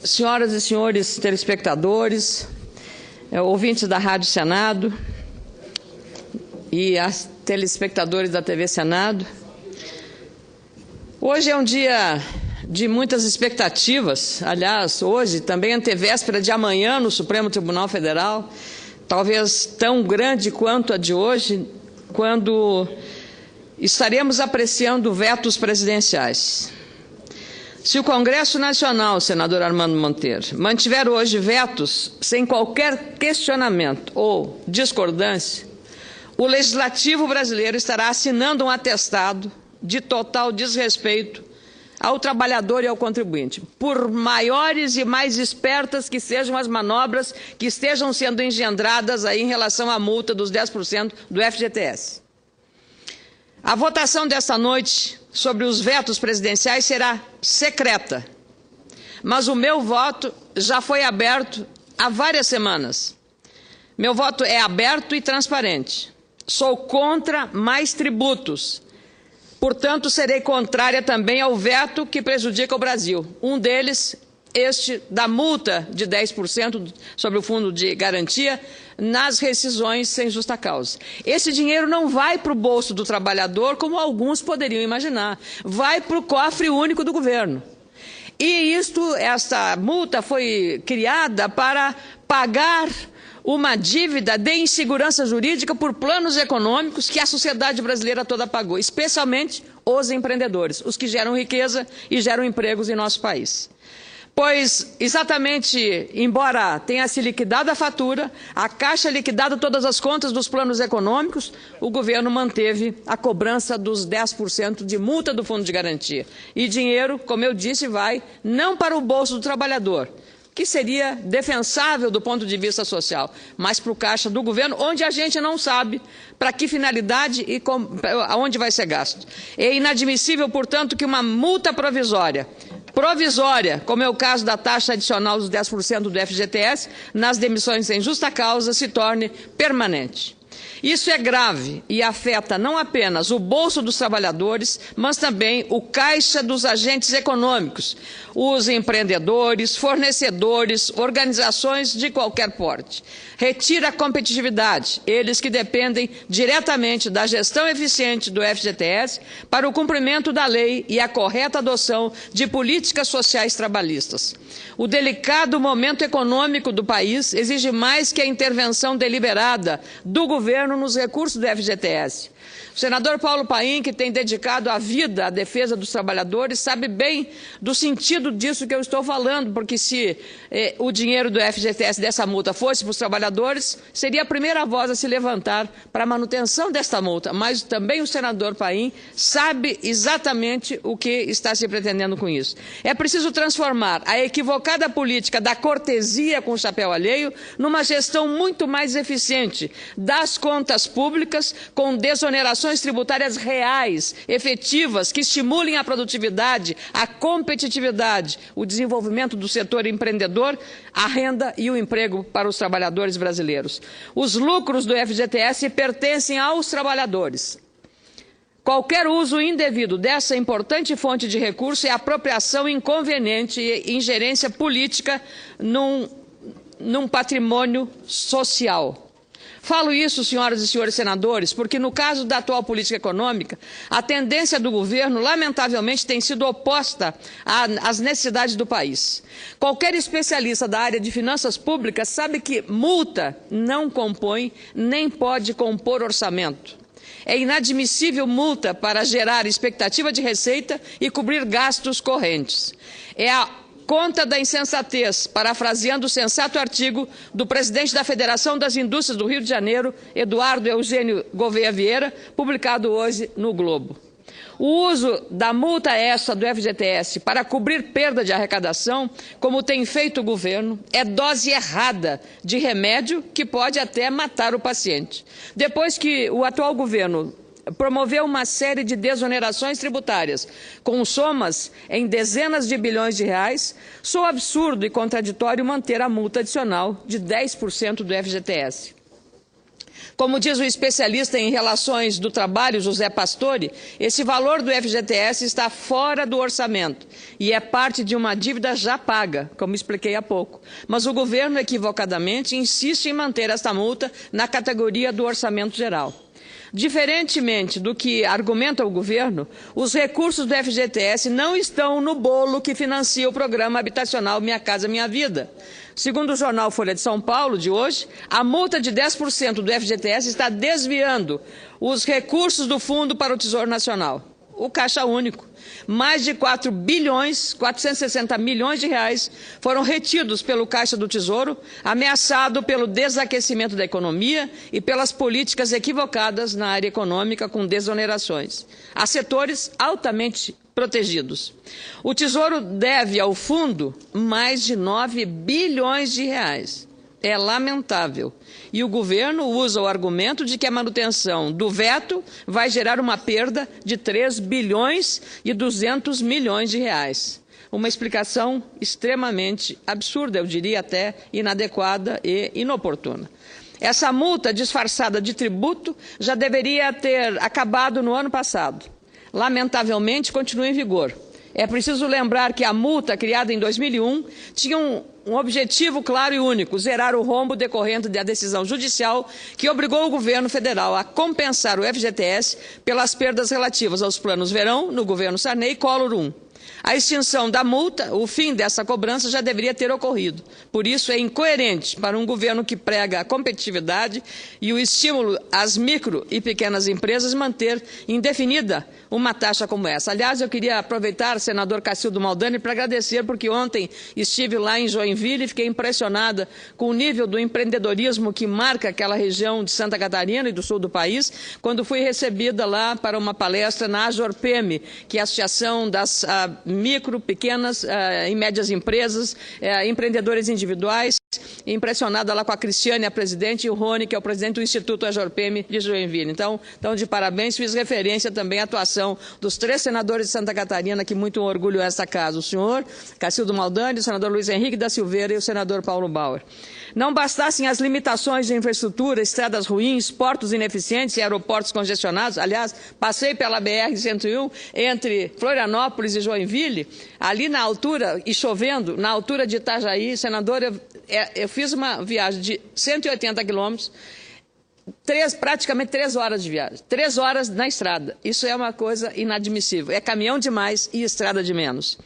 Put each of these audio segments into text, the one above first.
Senhoras e senhores telespectadores, ouvintes da Rádio Senado e as telespectadores da TV Senado, hoje é um dia de muitas expectativas. Aliás, hoje também antevéspera de amanhã no Supremo Tribunal Federal, talvez tão grande quanto a de hoje, quando estaremos apreciando vetos presidenciais. Se o Congresso Nacional, senador Armando Monteiro, mantiver hoje vetos sem qualquer questionamento ou discordância, o Legislativo brasileiro estará assinando um atestado de total desrespeito ao trabalhador e ao contribuinte, por maiores e mais espertas que sejam as manobras que estejam sendo engendradas aí em relação à multa dos 10% do FGTS. A votação desta noite sobre os vetos presidenciais será secreta, mas o meu voto já foi aberto há várias semanas. Meu voto é aberto e transparente. Sou contra mais tributos. Portanto, serei contrária também ao veto que prejudica o Brasil. Um deles, este da multa de 10% sobre o fundo de garantia nas rescisões sem justa causa. Esse dinheiro não vai para o bolso do trabalhador, como alguns poderiam imaginar. Vai para o cofre único do governo. E esta multa foi criada para pagar uma dívida de insegurança jurídica por planos econômicos que a sociedade brasileira toda pagou, especialmente os empreendedores, os que geram riqueza e geram empregos em nosso país. Pois, exatamente, embora tenha se liquidado a fatura, a Caixa liquidado todas as contas dos planos econômicos, o governo manteve a cobrança dos 10% de multa do fundo de garantia. E dinheiro, como eu disse, vai não para o bolso do trabalhador, que seria defensável do ponto de vista social, mas para o caixa do governo, onde a gente não sabe para que finalidade e aonde vai ser gasto. É inadmissível, portanto, que uma multa provisória, como é o caso da taxa adicional dos 10% do FGTS, nas demissões sem justa causa, se torne permanente. Isso é grave e afeta não apenas o bolso dos trabalhadores, mas também o caixa dos agentes econômicos, os empreendedores, fornecedores, organizações de qualquer porte. Retira a competitividade, eles que dependem diretamente da gestão eficiente do FGTS para o cumprimento da lei e a correta adoção de políticas sociais trabalhistas. O delicado momento econômico do país exige mais que a intervenção deliberada do governo nos recursos do FGTS. O senador Paulo Paim, que tem dedicado a vida à defesa dos trabalhadores, sabe bem do sentido disso que eu estou falando, porque se o dinheiro do FGTS dessa multa fosse para os trabalhadores, seria a primeira voz a se levantar para a manutenção desta multa. Mas também o senador Paim sabe exatamente o que está se pretendendo com isso. É preciso transformar a equivocada política da cortesia com o chapéu alheio numa gestão muito mais eficiente das contas públicas, com desonerações tributárias reais, efetivas, que estimulem a produtividade, a competitividade, o desenvolvimento do setor empreendedor, a renda e o emprego para os trabalhadores brasileiros. Os lucros do FGTS pertencem aos trabalhadores. Qualquer uso indevido dessa importante fonte de recurso é apropriação inconveniente e ingerência política num patrimônio social. Falo isso, senhoras e senhores senadores, porque no caso da atual política econômica, a tendência do governo, lamentavelmente, tem sido oposta às necessidades do país. Qualquer especialista da área de finanças públicas sabe que multa não compõe nem pode compor orçamento. É inadmissível multa para gerar expectativa de receita e cobrir gastos correntes. É a conta da insensatez, parafraseando o sensato artigo do presidente da Federação das Indústrias do Rio de Janeiro, Eduardo Eugênio Gouveia Vieira, publicado hoje no Globo. O uso da multa extra do FGTS para cobrir perda de arrecadação, como tem feito o governo, é dose errada de remédio que pode até matar o paciente. Depois que o atual governo promoveu uma série de desonerações tributárias com somas em dezenas de bilhões de reais, soa absurdo e contraditório manter a multa adicional de 10% do FGTS. Como diz o especialista em relações do trabalho, José Pastore, esse valor do FGTS está fora do orçamento e é parte de uma dívida já paga, como expliquei há pouco. Mas o governo, equivocadamente, insiste em manter esta multa na categoria do orçamento geral. Diferentemente do que argumenta o governo, os recursos do FGTS não estão no bolo que financia o programa habitacional Minha Casa Minha Vida. Segundo o jornal Folha de São Paulo, de hoje, a multa de 10% do FGTS está desviando os recursos do fundo para o Tesouro Nacional, o Caixa Único. Mais de 460 milhões de reais foram retidos pelo Caixa do Tesouro, ameaçado pelo desaquecimento da economia e pelas políticas equivocadas na área econômica com desonerações. Há setores altamente protegidos. O Tesouro deve ao fundo mais de 9 bilhões de reais. É lamentável. E o governo usa o argumento de que a manutenção do veto vai gerar uma perda de 3 bilhões e 200 milhões de reais. Uma explicação extremamente absurda, eu diria até inadequada e inoportuna. Essa multa disfarçada de tributo já deveria ter acabado no ano passado. Lamentavelmente, continua em vigor. É preciso lembrar que a multa, criada em 2001, tinha um objetivo claro e único: zerar o rombo decorrente da decisão judicial que obrigou o governo federal a compensar o FGTS pelas perdas relativas aos planos Verão, no governo Sarney, e Collor I. A extinção da multa, o fim dessa cobrança, já deveria ter ocorrido. Por isso, é incoerente para um governo que prega a competitividade e o estímulo às micro e pequenas empresas manter indefinida uma taxa como essa. Aliás, eu queria aproveitar, senador Cacildo Maldani, para agradecer, porque ontem estive lá em Joinville e fiquei impressionada com o nível do empreendedorismo que marca aquela região de Santa Catarina e do sul do país, quando fui recebida lá para uma palestra na AJORPEME, que é a Associação das micro, pequenas e médias empresas, empreendedores individuais, impressionada lá com a Cristiane, a presidente, e o Rony, que é o presidente do Instituto AJORPEME de Joinville. Então, de parabéns, fiz referência também à atuação dos 3 senadores de Santa Catarina, que muito orgulho esta casa, o senhor Cacildo Maldani, o senador Luiz Henrique da Silveira e o senador Paulo Bauer. Não bastassem as limitações de infraestrutura, estradas ruins, portos ineficientes e aeroportos congestionados. Aliás, passei pela BR-101 entre Florianópolis e Joinville, ali na altura, e chovendo, na altura de Itajaí. Senador, eu fiz uma viagem de 180 quilômetros, praticamente 3 horas de viagem, 3 horas na estrada. Isso é uma coisa inadmissível. É caminhão demais e estrada de menos.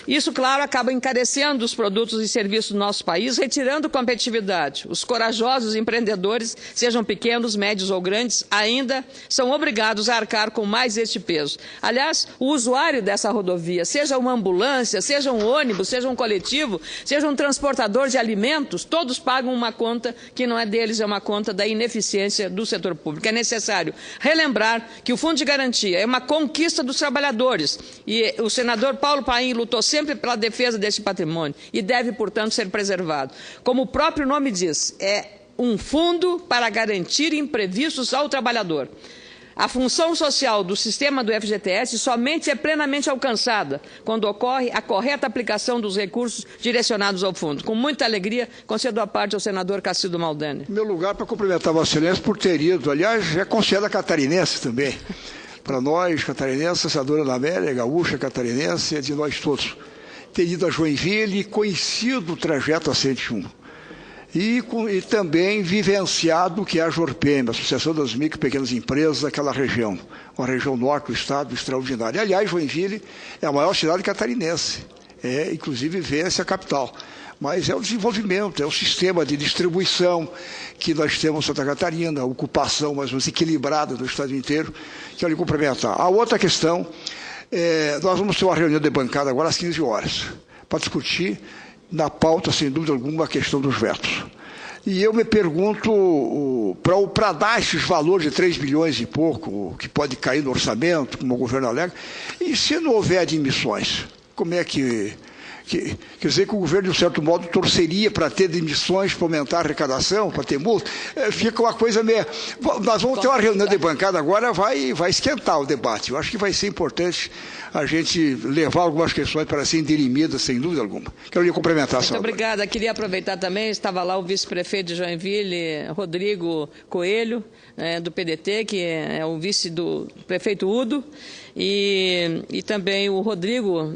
Isso, claro, acaba encarecendo os produtos e serviços do nosso país, retirando competitividade. Os corajosos empreendedores, sejam pequenos, médios ou grandes, ainda são obrigados a arcar com mais este peso. Aliás, o usuário dessa rodovia, seja uma ambulância, seja um ônibus, seja um coletivo, seja um transportador de alimentos, todos pagam uma conta que não é deles, é uma conta da ineficiência do setor público. É necessário relembrar que o Fundo de Garantia é uma conquista dos trabalhadores e o senador Paulo Paim lutou sempre pela defesa deste patrimônio e deve, portanto, ser preservado. Como o próprio nome diz, é um fundo para garantir imprevistos ao trabalhador. A função social do sistema do FGTS somente é plenamente alcançada quando ocorre a correta aplicação dos recursos direcionados ao fundo. Com muita alegria, concedo a parte ao senador Cacildo Maldani. Meu lugar para cumprimentar Vossa Excelência por ter ido, aliás, é considerada catarinense também. Para nós, catarinenses, a senadora Ana Amélia, gaúcha, catarinense, é de nós todos. Ter ido a Joinville e conhecido o trajeto a 101. E também vivenciado o que é a AJORPEME, a Associação das Micro e Pequenas Empresas daquela região, uma região norte do estado extraordinária. Aliás, Joinville é a maior cidade catarinense, inclusive vence a capital. Mas é o desenvolvimento, é o sistema de distribuição que nós temos em Santa Catarina, a ocupação mais ou menos equilibrada do estado inteiro, que eu lhe cumprimentar. A outra questão, nós vamos ter uma reunião de bancada agora às 15 horas, para discutir na pauta, sem dúvida alguma, a questão dos vetos. E eu me pergunto, para dar esses valores de 3 bilhões e pouco, que pode cair no orçamento, como o governo alega, e se não houver admissões, como é que Quer dizer que o governo, de um certo modo, torceria para ter demissões, para aumentar a arrecadação, para ter multa. Fica uma coisa meio... Nós vamos ter uma reunião de bancada agora, vai esquentar o debate. Eu acho que vai ser importante a gente levar algumas questões para serem dirimidas, sem dúvida alguma. Quero lhe cumprimentar, senhora. Muito obrigada. Queria aproveitar também, estava lá o vice-prefeito de Joinville, Rodrigo Coelho, do PDT, que é o vice do prefeito Udo, e também o Rodrigo,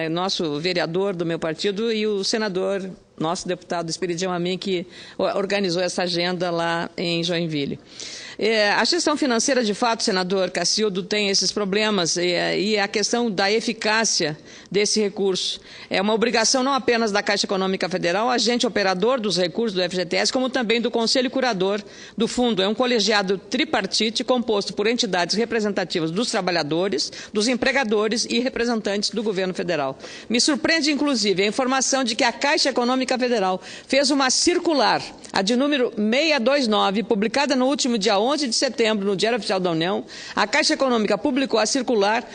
nosso vereador do meu partido, e o senador, nosso deputado Espiridião Amin, que organizou essa agenda lá em Joinville. A gestão financeira, de fato, senador Cacildo, tem esses problemas e a questão da eficácia desse recurso é uma obrigação não apenas da Caixa Econômica Federal, agente operador dos recursos do FGTS, como também do Conselho Curador do Fundo. É um colegiado tripartite composto por entidades representativas dos trabalhadores, dos empregadores e representantes do governo federal. Me surpreende, inclusive, a informação de que a Caixa Econômica Federal fez uma circular, a de número 629, publicada no último dia 11 de setembro, no Diário Oficial da União. A Caixa Econômica publicou a circular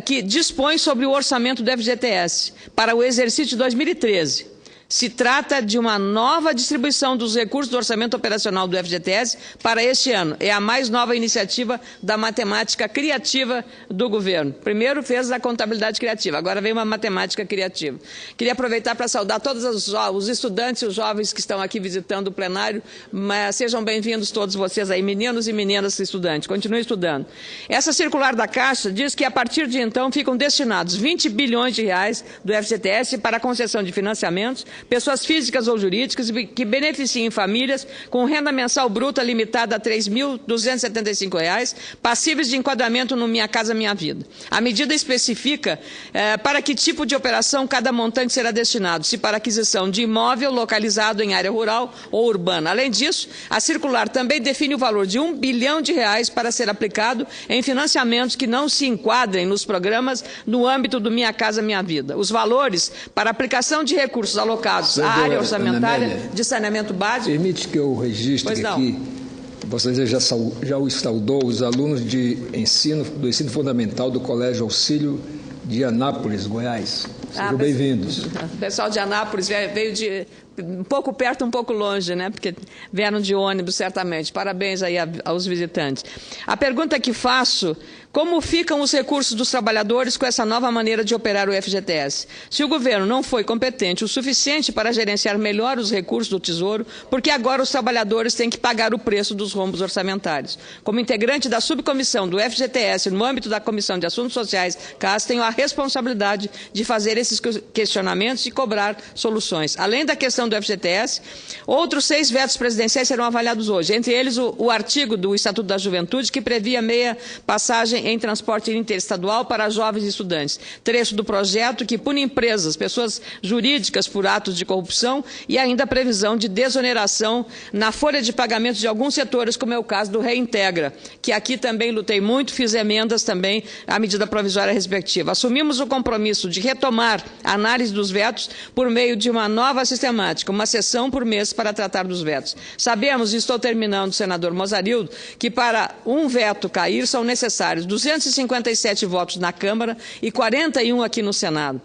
que dispõe sobre o orçamento do FGTS para o exercício de 2013. Se trata de uma nova distribuição dos recursos do orçamento operacional do FGTS para este ano. É a mais nova iniciativa da matemática criativa do governo. Primeiro fez a contabilidade criativa, agora vem uma matemática criativa. Queria aproveitar para saudar todos os estudantes e os jovens que estão aqui visitando o plenário. Sejam bem-vindos todos vocês aí, meninos e meninas estudantes. Continuem estudando. Essa circular da Caixa diz que a partir de então ficam destinados 20 bilhões de reais do FGTS para a concessão de financiamentos, pessoas físicas ou jurídicas que beneficiem famílias com renda mensal bruta limitada a R$ 3.275, passíveis de enquadramento no Minha Casa Minha Vida. A medida especifica para que tipo de operação cada montante será destinado, se para aquisição de imóvel localizado em área rural ou urbana. Além disso, a circular também define o valor de R$ 1 bilhão para ser aplicado em financiamentos que não se enquadrem nos programas no âmbito do Minha Casa Minha Vida. Os valores para aplicação de recursos alocados à área orçamentária de saneamento básico... Permite que eu registre aqui, você já o saudou, os alunos do ensino fundamental do Colégio Auxílio de Anápolis, Goiás. Sejam bem-vindos. O pessoal de Anápolis veio de um pouco perto, um pouco longe, né? Porque vieram de ônibus, certamente. Parabéns aí aos visitantes. A pergunta que faço: como ficam os recursos dos trabalhadores com essa nova maneira de operar o FGTS? Se o governo não foi competente o suficiente para gerenciar melhor os recursos do Tesouro, por que agora os trabalhadores têm que pagar o preço dos rombos orçamentários? Como integrante da subcomissão do FGTS no âmbito da Comissão de Assuntos Sociais, CAS, tenho a responsabilidade de fazer esses questionamentos e cobrar soluções. Além da questão do FGTS, outros 6 vetos presidenciais serão avaliados hoje, entre eles o artigo do Estatuto da Juventude, que previa meia passagem em transporte interestadual para jovens e estudantes. Trecho do projeto que pune empresas, pessoas jurídicas por atos de corrupção e ainda a previsão de desoneração na folha de pagamento de alguns setores, como é o caso do Reintegra, que aqui também lutei muito, fiz emendas também à medida provisória respectiva. Assumimos o compromisso de retomar a análise dos vetos por meio de uma nova sistemática, uma sessão por mês para tratar dos vetos. Sabemos, e estou terminando, senador Mozarildo, que para um veto cair são necessários 257 votos na Câmara e 41 aqui no Senado.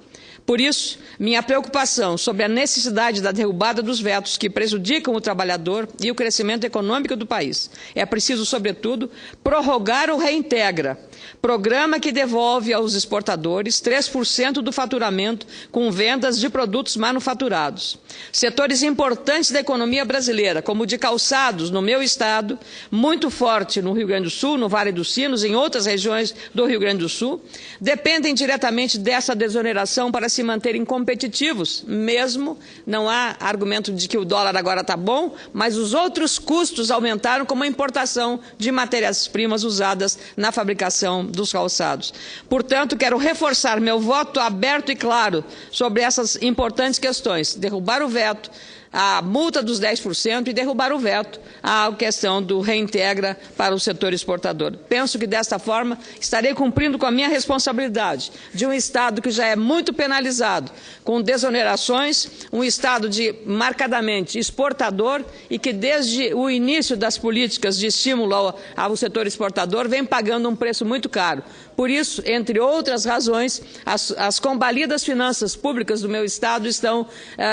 Por isso, minha preocupação sobre a necessidade da derrubada dos vetos que prejudicam o trabalhador e o crescimento econômico do país. É preciso, sobretudo, prorrogar o Reintegra, programa que devolve aos exportadores 3% do faturamento com vendas de produtos manufaturados. Setores importantes da economia brasileira, como o de calçados no meu estado, muito forte no Rio Grande do Sul, no Vale dos Sinos, em outras regiões do Rio Grande do Sul, dependem diretamente dessa desoneração para se manterem competitivos, mesmo não há argumento de que o dólar agora está bom, mas os outros custos aumentaram, como a importação de matérias-primas usadas na fabricação dos calçados. Portanto, quero reforçar meu voto aberto e claro sobre essas importantes questões: derrubar o veto, a multa dos 10% e derrubar o veto à questão do Reintegra para o setor exportador. Penso que, desta forma, estarei cumprindo com a minha responsabilidade de um Estado que já é muito penalizado, com desonerações, um Estado marcadamente exportador e que, desde o início das políticas de estímulo ao setor exportador, vem pagando um preço muito caro, Por isso, entre outras razões, as combalidas finanças públicas do meu Estado estão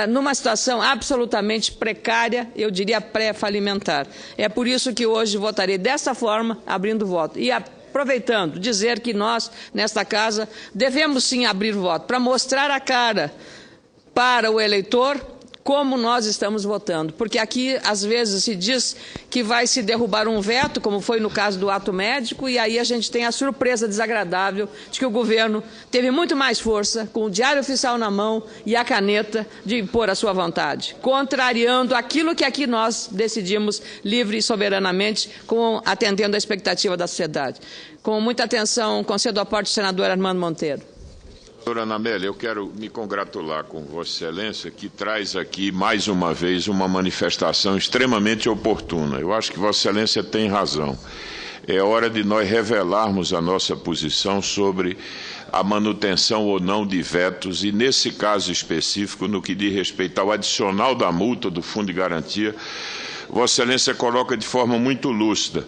numa situação absolutamente precária, eu diria pré-falimentar. É por isso que hoje votarei dessa forma, abrindo voto. E aproveitando, dizer que nós, nesta Casa, devemos sim abrir voto, para mostrar a cara para o eleitor como nós estamos votando. Porque aqui, às vezes, se diz que vai se derrubar um veto, como foi no caso do ato médico, e aí a gente tem a surpresa desagradável de que o governo teve muito mais força, com o Diário Oficial na mão e a caneta, de impor a sua vontade, contrariando aquilo que aqui nós decidimos livre e soberanamente, atendendo à expectativa da sociedade. Com muita atenção, concedo a parte do senador Armando Monteiro. Doutora Ana Amélia, eu quero me congratular com Vossa Excelência, que traz aqui, mais uma vez, uma manifestação extremamente oportuna. Eu acho que Vossa Excelência tem razão. É hora de nós revelarmos a nossa posição sobre a manutenção ou não de vetos, e nesse caso específico, no que diz respeito ao adicional da multa do Fundo de Garantia, Vossa Excelência coloca de forma muito lúcida.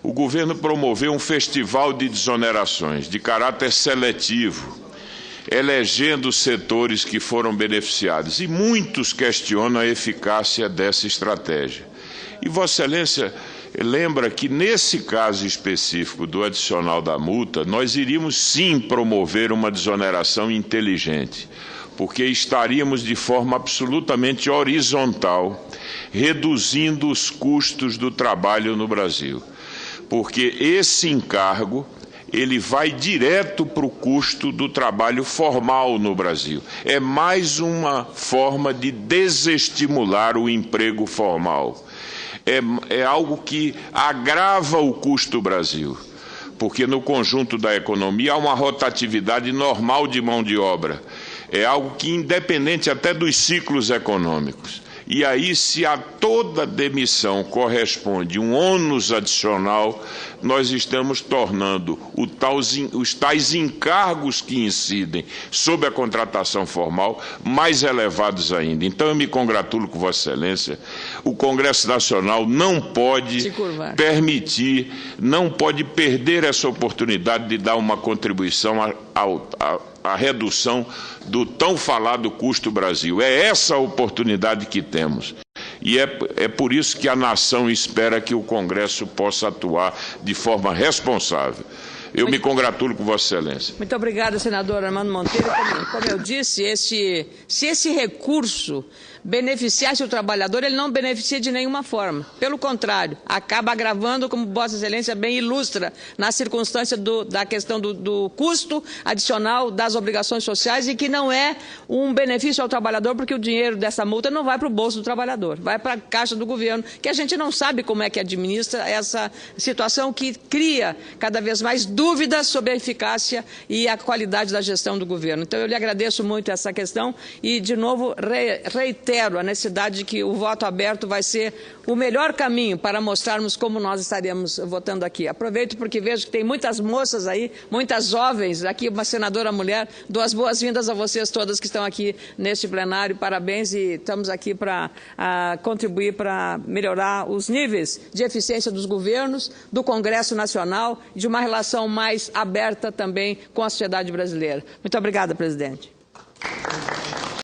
O governo promoveu um festival de desonerações, de caráter seletivo, elegendo setores que foram beneficiados. E muitos questionam a eficácia dessa estratégia. E Vossa Excelência lembra que, nesse caso específico do adicional da multa, nós iríamos sim promover uma desoneração inteligente, porque estaríamos de forma absolutamente horizontal, reduzindo os custos do trabalho no Brasil. Porque esse encargo ele vai direto para o custo do trabalho formal no Brasil. É mais uma forma de desestimular o emprego formal. É algo que agrava o custo do Brasil, porque no conjunto da economia há uma rotatividade normal de mão de obra. É algo que, independente até dos ciclos econômicos. E aí, se a toda demissão corresponde um ônus adicional, nós estamos tornando os tais encargos que incidem sobre a contratação formal mais elevados ainda. Então, eu me congratulo com Vossa Excelência. O Congresso Nacional não pode permitir, não pode perder essa oportunidade de dar uma contribuição à redução do tão falado custo Brasil. É essa a oportunidade que temos. E é por isso que a nação espera que o Congresso possa atuar de forma responsável. Eu me congratulo com Vossa Excelência. Muito obrigada, senador Armando Monteiro. Como eu disse, se esse recurso beneficiasse o trabalhador, ele não beneficia de nenhuma forma. Pelo contrário, acaba agravando, como Vossa Excelência bem ilustra, na circunstância da questão do custo adicional das obrigações sociais, e que não é um benefício ao trabalhador, porque o dinheiro dessa multa não vai para o bolso do trabalhador, vai para a caixa do governo, que a gente não sabe como é que administra essa situação que cria cada vez mais dúvidas sobre a eficácia e a qualidade da gestão do governo. Então, eu lhe agradeço muito essa questão e, de novo, reitero a necessidade de que o voto aberto vai ser o melhor caminho para mostrarmos como nós estaremos votando aqui. Aproveito porque vejo que tem muitas moças aí, muitas jovens, aqui uma senadora mulher. Dou as boas-vindas a vocês todas que estão aqui neste plenário. Parabéns, e estamos aqui para contribuir para melhorar os níveis de eficiência dos governos, do Congresso Nacional e de uma relação mais aberta também com a sociedade brasileira. Muito obrigada, presidente.